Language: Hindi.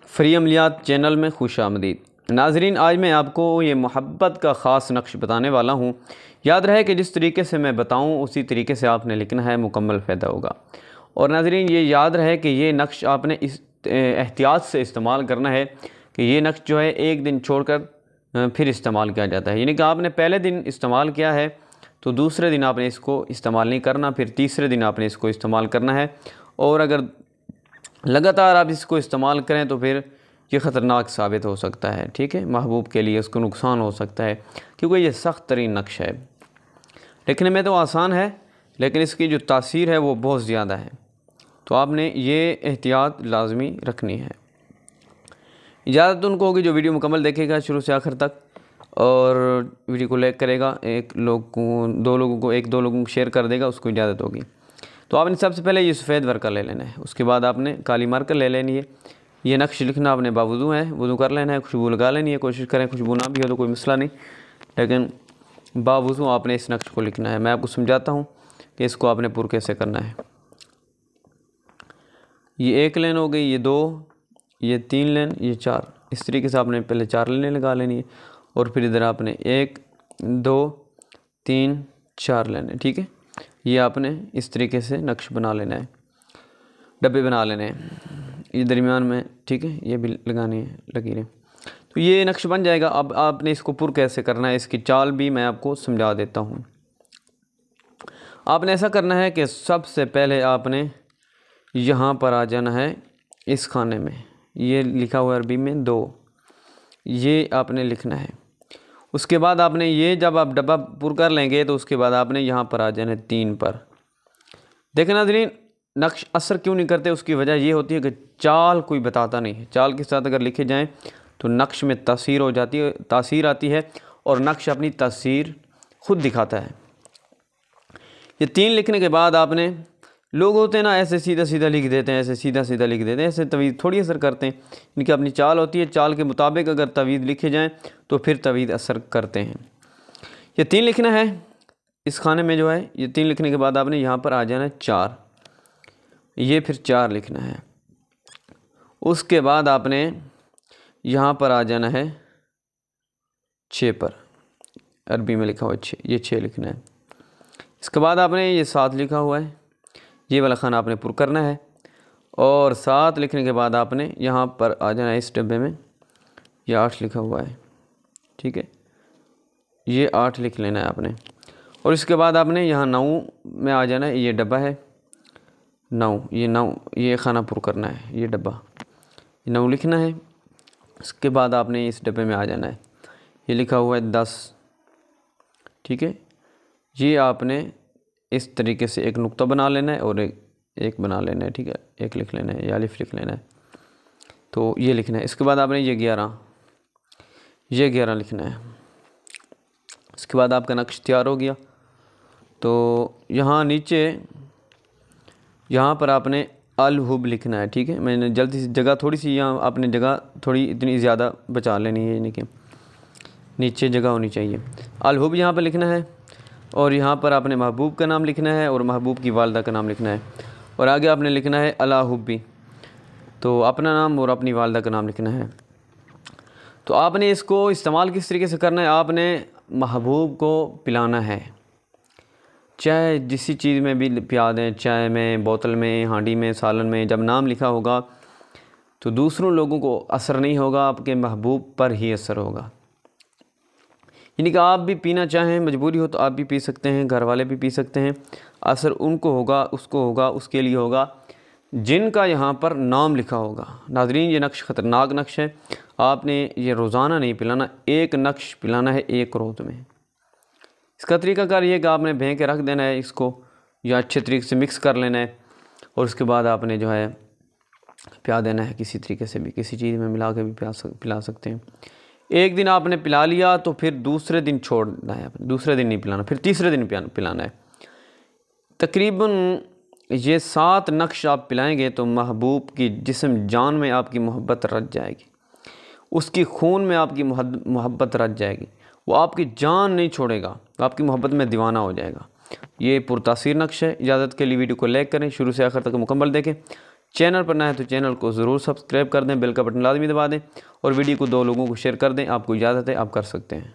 फ्री अमलियात चैनल में खुश आमदीद। नाजरीन, आज मैं आपको ये मोहब्बत का ख़ास नक्श बताने वाला हूँ। याद रहे कि जिस तरीके से मैं बताऊँ उसी तरीके से आपने लिखना है, मुकम्मल फ़ायदा होगा। और नाजरीन, ये याद रहे कि ये नक्श आपने इस एहतियात से इस्तेमाल करना है कि ये नक्श जो है एक दिन छोड़कर फिर इस्तेमाल किया जाता है। यानी कि आपने पहले दिन इस्तेमाल किया है तो दूसरे दिन आपने इसको इस्तेमाल नहीं करना, फिर तीसरे दिन आपने इसको इस्तेमाल करना है। और अगर लगातार आप इसको इस्तेमाल करें तो फिर ये ख़तरनाक साबित हो सकता है। ठीक है, महबूब के लिए उसको नुकसान हो सकता है, क्योंकि ये सख्त तरीन नक्श है। लिखने में तो आसान है लेकिन इसकी जो तासीर है वो बहुत ज़्यादा है, तो आपने ये एहतियात लाजमी रखनी है। इजाज़त उनको होगी जो वीडियो मुकम्मल देखेगा शुरू से आखिर तक और वीडियो को लाइक करेगा, एक दो लोगों को शेयर कर देगा, उसको इजाज़त होगी। तो आपने सबसे पहले ये सफ़ेद वर्कर ले लेना है, उसके बाद आपने काली मार्कर ले लेनी है। ये नक्श लिखना आपने बावुज़ू है, वुज़ू कर लेना है, खुशबू लगा लेनी है। कोशिश करें खुशबू ना भी हो तो कोई मसला नहीं, लेकिन बावुज़ू आपने इस नक्श को लिखना है। मैं आपको समझाता हूँ कि इसको आपने पुर कैसे करना है। ये एक लाइन हो गई, ये दो, ये तीन लाइन, ये चार। इस तरीके से आपने पहले चार लाइनें लगा लेनी है और फिर इधर आपने एक, दो, तीन, चार लाइनें। ठीक है, ये आपने इस तरीके से नक्श बना लेना है, डब्बे बना लेने हैं ये दरमियान में। ठीक है, ये भी लगानी है लकीरें, तो ये नक्श बन जाएगा। अब आपने इसको पुर कैसे करना है, इसकी चाल भी मैं आपको समझा देता हूँ। आपने ऐसा करना है कि सबसे पहले आपने यहाँ पर आ जाना है इस खाने में, ये लिखा हुआ अरबी में 2, ये आपने लिखना है। उसके बाद आपने ये जब आप डब्बा पुर कर लेंगे तो उसके बाद आपने यहाँ पर आ जाना है 3 पर। देखें नाज़रीन, नक्श असर क्यों नहीं करते, उसकी वजह ये होती है कि चाल कोई बताता नहीं है। चाल के साथ अगर लिखे जाएं तो नक्श में तासीर आती है और नक्श अपनी तासीर खुद दिखाता है। ये 3 लिखने के बाद आपने, लोग होते हैं ना ऐसे सीधा सीधा लिख देते हैं, ऐसे सीधा सीधा लिख देते हैं, ऐसे तवीज़ थोड़ी असर करते हैं। इनकी अपनी चाल होती है, चाल के मुताबिक अगर तवीज़ लिखे जाएं तो फिर तवीज़ असर करते हैं। ये 3 लिखना है इस खाने में जो है। ये 3 लिखने के बाद आपने यहाँ पर आ जाना है 4, ये फिर 4 लिखना है। उसके बाद आपने यहाँ पर आ जाना है 6 पर, अरबी में लिखा हुआ है 6, ये 6 लिखना है। इसके बाद आपने ये 7 लिखा हुआ है, ये वाला खाना आपने पुर करना है। और 7 लिखने के बाद आपने यहाँ पर आ जाना है इस डब्बे में, ये 8 लिखा हुआ है। ठीक है, ये 8 लिख लेना है आपने। और इसके बाद आपने यहाँ 9 में आ जाना है, ये डब्बा है 9, ये 9, ये खाना पुर करना है, ये डब्बा 9 लिखना है। इसके बाद आपने इस डब्बे में आ जाना है, ये लिखा हुआ है 10। ठीक है, ये आपने इस तरीके से एक नुक्ता बना लेना है और एक बना लेना है। ठीक है, एक लिख लेना है या अलिफ लिख लेना है, तो ये लिखना है। इसके बाद आपने ये 11 लिखना है। इसके बाद आपका नक्श तैयार हो गया। तो यहाँ नीचे यहाँ पर आपने अल हुब लिखना है। ठीक है, मैंने जल्दी से जगह थोड़ी सी, यहाँ आपने जगह थोड़ी इतनी ज़्यादा बचा लेनी है, यानी कि नीचे जगह होनी चाहिए। अल हुब यहाँ पर लिखना है और यहाँ पर आपने महबूब का नाम लिखना है और महबूब की वालदा का नाम लिखना है। और आगे आपने लिखना है अला हुब्बी, तो अपना नाम और अपनी वालदा का नाम लिखना है। तो आपने इसको इस्तेमाल किस तरीके से करना है, आपने महबूब को पिलाना है, चाहे जिस चीज़ में भी पिला दें, चाय में, बोतल में, हांडी में, सालन में। जब नाम लिखा होगा तो दूसरों लोगों को असर नहीं होगा, आपके महबूब पर ही असर होगा। यानी कि आप भी पीना चाहें, मजबूरी हो तो आप भी पी सकते हैं, घर वाले भी पी सकते हैं। असर उनको होगा, उसको होगा, उसके लिए होगा जिनका यहाँ पर नाम लिखा होगा। नाज़रीन, ये नक्श ख़तरनाक नक्श है, आपने ये रोज़ाना नहीं पिलाना, एक नक्श पिलाना है एक रोज़ में। इसका तरीकाकार ये है कि आपने भें के रख देना है इसको, या अच्छे तरीके से मिक्स कर लेना है और उसके बाद आपने जो है पिला देना है, किसी तरीके से भी, किसी चीज़ में मिला के भी पिला सकते हैं। एक दिन आपने पिला लिया तो फिर दूसरे दिन छोड़ना है, दूसरे दिन नहीं पिलाना, फिर तीसरे दिन पिलाना है। तकरीबन ये 7 नक्श आप पिलाएंगे तो महबूब की जिस्म जान में आपकी मोहब्बत रच जाएगी, उसकी खून में आपकी मोहब्बत रच जाएगी, वो आपकी जान नहीं छोड़ेगा, वो आपकी मोहब्बत में दीवाना हो जाएगा। ये पुरतासीर नक्श है। इजाज़त के लिए वीडियो को लाइक करें, शुरू से आखिर तक मुकम्मल देखें। चैनल पर नया है तो चैनल को ज़रूर सब्सक्राइब कर दें, बेल का बटन लाजमी दबा दें और वीडियो को 2 लोगों को शेयर कर दें। आपको इजाज़त है, आप कर सकते हैं।